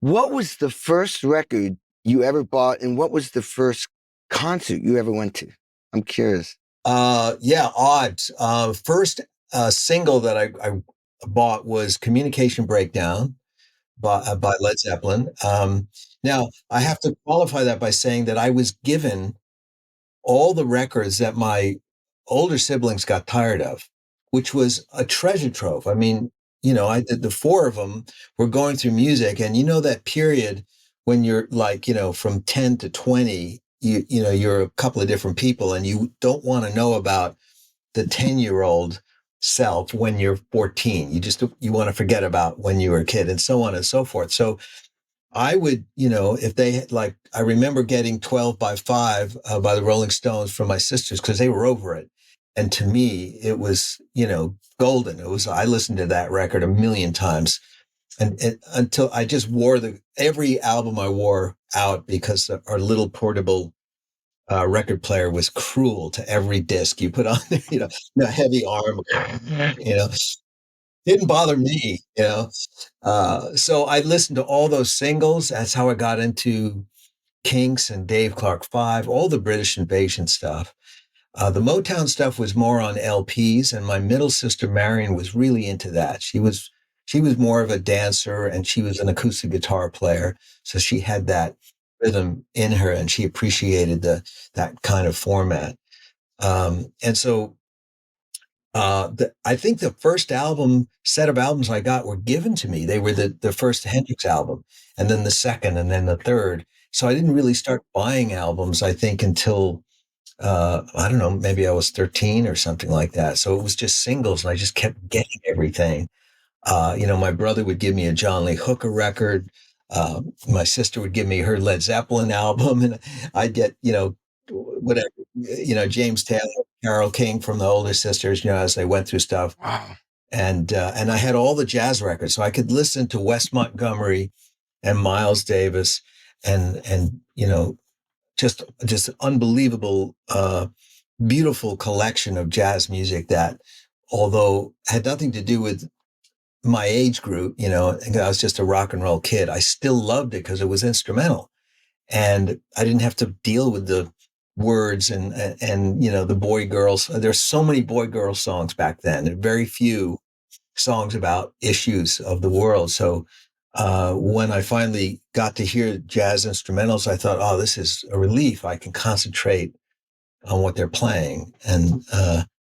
What was the first record you ever bought, and what was the first concert you ever went to? I'm curious. Yeah, odd. First single that I bought was Communication Breakdown by Led Zeppelin. Now, I have to qualify that by saying that I was given all the records that my older siblings got tired of, which was a treasure trove. I mean, I did the four of them were going through music, and that period when you're like, from 10 to 20, you're a couple of different people, and you don't want to know about the 10-year-old self when you're 14. You want to forget about when you were a kid, and so on and so forth. So I would, if they had, like, I remember getting 12 by 5 by the Rolling Stones from my sisters because they were over it. And to me, it was, golden. I listened to that record a million times, and until I just wore every album I wore out because our little portable record player was cruel to every disc you put on there, the heavy arm, you know, didn't bother me, So I listened to all those singles. That's how I got into Kinks and Dave Clark 5, all the British Invasion stuff. The Motown stuff was more on LPs, and my middle sister Marion was really into that. She was more of a dancer, and she was an acoustic guitar player, so she had that rhythm in her, and she appreciated that kind of format. And so I think the first set of albums I got were given to me. They were the first Hendrix album, and then the second, and then the third. So I didn't really start buying albums, I think, until I don't know, maybe I was 13 or something like that. So it was just singles, and I just kept getting everything. My brother would give me a John Lee Hooker record. My sister would give me her Led Zeppelin album, and I'd get, whatever, James Taylor, Carole King from the older sisters, as they went through stuff. Wow. And I had all the jazz records, so I could listen to Wes Montgomery and Miles Davis, and just unbelievable, beautiful collection of jazz music that, although had nothing to do with my age group, I was just a rock and roll kid, I still loved it because it was instrumental, and I didn't have to deal with the words and the boy girls. There's so many boy girl songs back then, and very few songs about issues of the world. So when I finally got to hear jazz instrumentals, I thought, oh, this is a relief. I can concentrate on what they're playing. And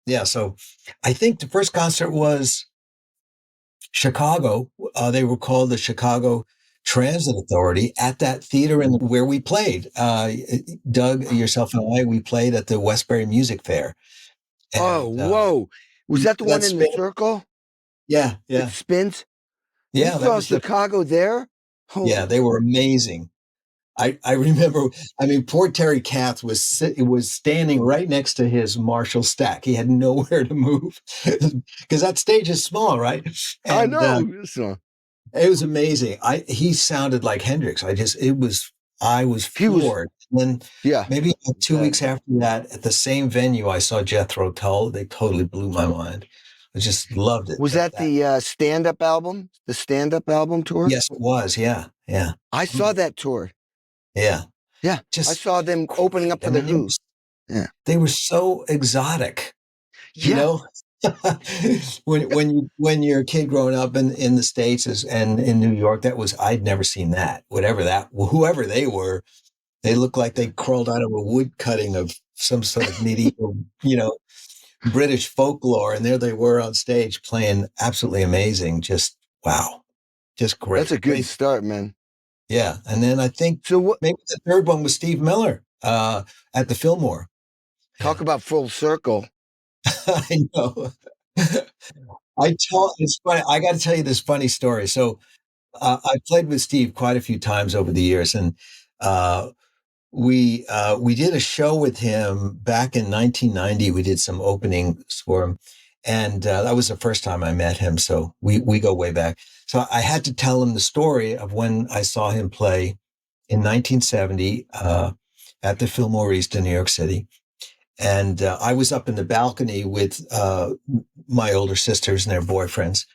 yeah, so I think the first concert was Chicago. They were called the Chicago Transit Authority at that theater where we played. Doug, yourself, and I, we played at the Westbury Music Fair. Oh, And whoa. Was that the one in the spin. circle? Yeah, It yeah. spins? You Yeah, that saw was Chicago there? yeah, Holy. they were amazing. I remember, I mean, poor Terry Kath was standing right next to his Marshall stack. He had nowhere to move because that stage is small, right? I And know. So it was amazing. He sounded like Hendrix. I was he was, floored. And then yeah. maybe 2 weeks after that, at the same venue, I saw Jethro Tull. They totally blew my mind. I just loved it. Was that the stand-up album? The stand-up album tour? Yes, it was. Yeah, yeah, I saw that tour. yeah. Yeah. I Just saw them opening up great. I for the mean, Who. Yeah. they were so exotic, you Yeah. know. when you're a kid growing up in the States and in New York, I'd never seen that. Whoever they were, they looked like they crawled out of a wood cutting of some sort of medieval, British folklore, and there they were on stage playing absolutely amazing. Just wow, just That's a great, good great. start, man. Yeah, and then I think So what maybe the third one was Steve Miller at the Fillmore. talk Yeah, about full circle. I know. It's funny. I got to tell you this funny story. So I played with Steve quite a few times over the years, and uh, we did a show with him back in 1990. We did some openings for him, and that was the first time I met him. So we go way back. So I had to tell him the story of when I saw him play in 1970 at the Fillmore East in New York City. And I was up in the balcony with my older sisters and their boyfriends.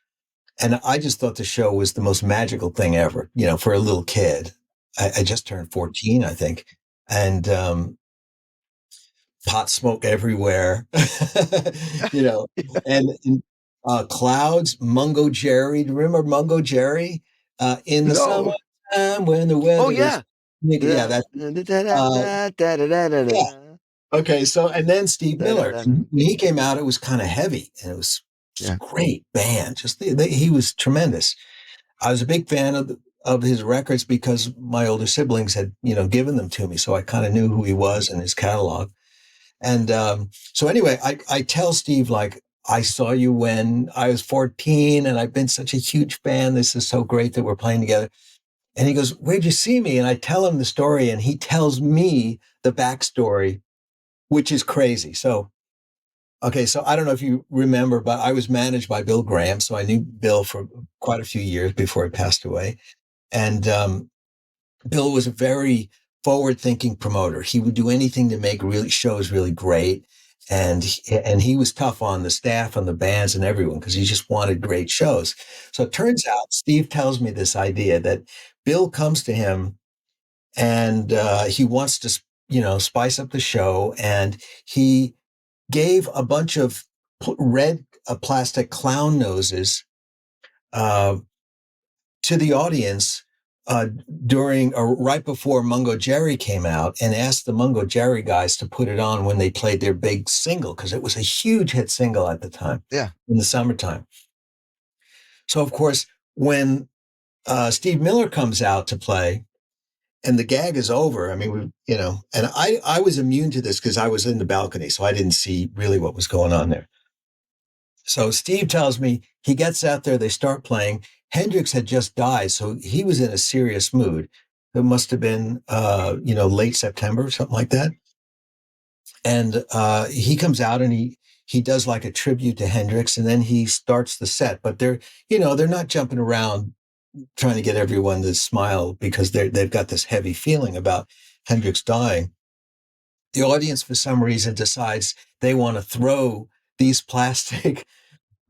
And I just thought the show was the most magical thing ever, for a little kid. I just turned 14, I think. And pot smoke everywhere, you know, and clouds, Mungo Jerry. Do you remember Mungo Jerry? In the No. summertime when the Oh weather is, yeah. yeah, Da, that, da, da, da, uh, da, da, da, da, da, yeah. da, Okay. So, and then Steve da, da, Miller, da, da. when he came out, it was kind of heavy and it was just Yeah. great band. He was tremendous. I was a big fan of his records because my older siblings had, given them to me. So I kind of knew who he was and his catalog. And so anyway, I tell Steve, like, I saw you when I was 14 and I've been such a huge fan. This is so great that we're playing together. And he goes, where'd you see me? And I tell him the story and he tells me the backstory, which is crazy. So, okay. So I don't know if you remember, but I was managed by Bill Graham. So I knew Bill for quite a few years before he passed away. And Bill was a very forward-thinking promoter. He would do anything to make shows really great, and he was tough on the staff, on the bands, and everyone because he just wanted great shows. So it turns out Steve tells me this idea that Bill comes to him and he wants to, spice up the show, and he gave a bunch of red plastic clown noses. Uh, to the audience uh, during or right before Mungo Jerry came out and asked the Mungo Jerry guys to put it on when they played their big single because it was a huge hit single at the time Yeah. in the summertime. So, of course, when Steve Miller comes out to play and the gag is over, I mean, and I was immune to this because I was in the balcony, so I didn't see really what was going on there. So Steve tells me he gets out there, they start playing. Hendrix had just died, so he was in a serious mood. It must have been, late September, something like that. And he comes out and he does like a tribute to Hendrix, and then he starts the set. But they're not jumping around trying to get everyone to smile because they've got this heavy feeling about Hendrix dying. The audience, for some reason, decides they want to throw these plastic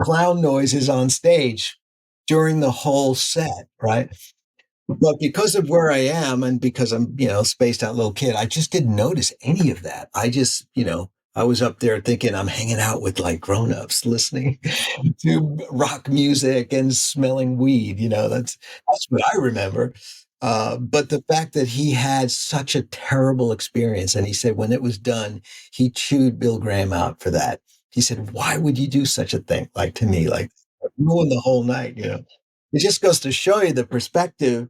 clown noises on stage during the whole set, right? But because of where I am and because I'm, spaced out little kid, I just didn't notice any of that. I just, I was up there thinking I'm hanging out with like grown-ups listening to rock music and smelling weed. That's what I remember. But the fact that he had such a terrible experience, and he said when it was done, he chewed Bill Graham out for that. He said, "Why would you do such a thing like to me? Like ruin the whole night." It just goes to show you the perspective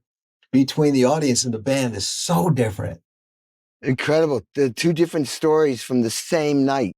between the audience and the band is so different. Incredible. The two different stories from the same night.